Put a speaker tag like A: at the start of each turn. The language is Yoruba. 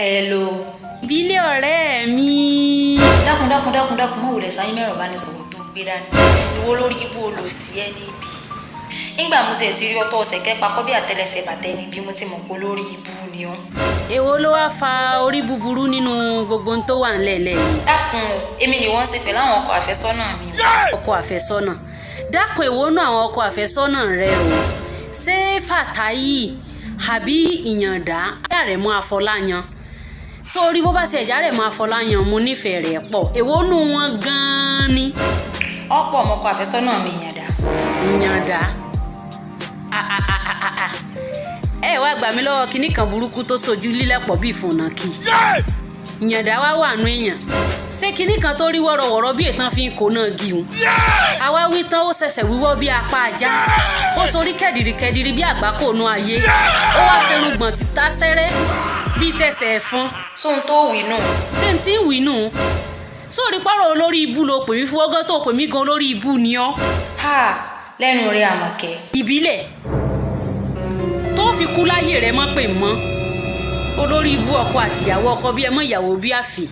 A: Hello.
B: Bílé ọ̀rẹ́ mi.
A: Dákun mọ́ wùlẹ̀ sáyé mẹ́rọ̀ bá ní sọ̀rọ̀ tó gbé dání. Ìwọ lórí ibú olòsì ẹ níbi. Nígbà mo tiẹ̀ ti rí ọtọ ọ̀sẹ̀ kẹ́pa kọ́ bí àtẹlẹsẹ̀ bàtẹ́ níbi mo ti mọ̀ pé lórí ibú ni ọ́.
B: Èwo ló wá fa orí búburú nínú gbogbo ohun tó wà ńlẹ̀lẹ̀ yìí?
A: Dákun o, èmi ni wọ́n ń ṣe pẹ̀lú àwọn ọkọ àfẹ́sọ́nà mi.
B: Ọkọ àfẹ́sọ́nà. Dákun èwo nú àwọn ọkọ àfẹ́sọ́nà rẹ o? Ṣé Fàtáyì àbí Ìyàndá Àrẹ̀mú Afọláyan? Sórí bó bá ṣe ẹ̀já Àrẹ̀mú Afọláyan mo nífẹ̀ẹ́ rẹ̀ pọ̀. Èwo nú wọn gan-an ni?
A: Ọ̀pọ̀ ọmọ ọkọ àfẹ́sọ́nà mi Ìyàndá.
B: Ìyàndá. Ẹ wá gbà mí lọ́wọ́ kinní kan burúkú tó sojú lílẹ̀pọ̀ bíi fònàkì. Ìyàndá wá wà nú èèyàn. Ṣé kinní kan tó rí wọ́rọ̀wọ́rọ̀ bí ètàn fi ń kó náà gíhun? Àwa wí tán ó ṣẹ̀ṣẹ̀ wíwọ́ bí apá ajá. Ó sorí kẹ̀dìrìkẹ̀dìrì bí àgbákò nú ayé. Ó wá ṣerungbọ̀n ti ta sẹ́rẹ́ bíi tẹ̀sẹ̀ ẹ̀fọn.
A: Sóhun tó wí nù.
B: Tẹ́ǹtì wí nù. Sórí pọ́rọ̀ olórí ibú ló pè mí fún ọgọ́ tó pè mí gan olórí ibú ni ọ́.
A: Lẹ́nu rẹ̀ Àmọ̀kẹ́.
B: Ìbílẹ̀ tó fi kú láyé rẹ̀ mọ́ pè mọ́ olórí ibú ọkọ àtìyàwó ọkọ bí ẹ mọ́ ìyàwó bí àfì.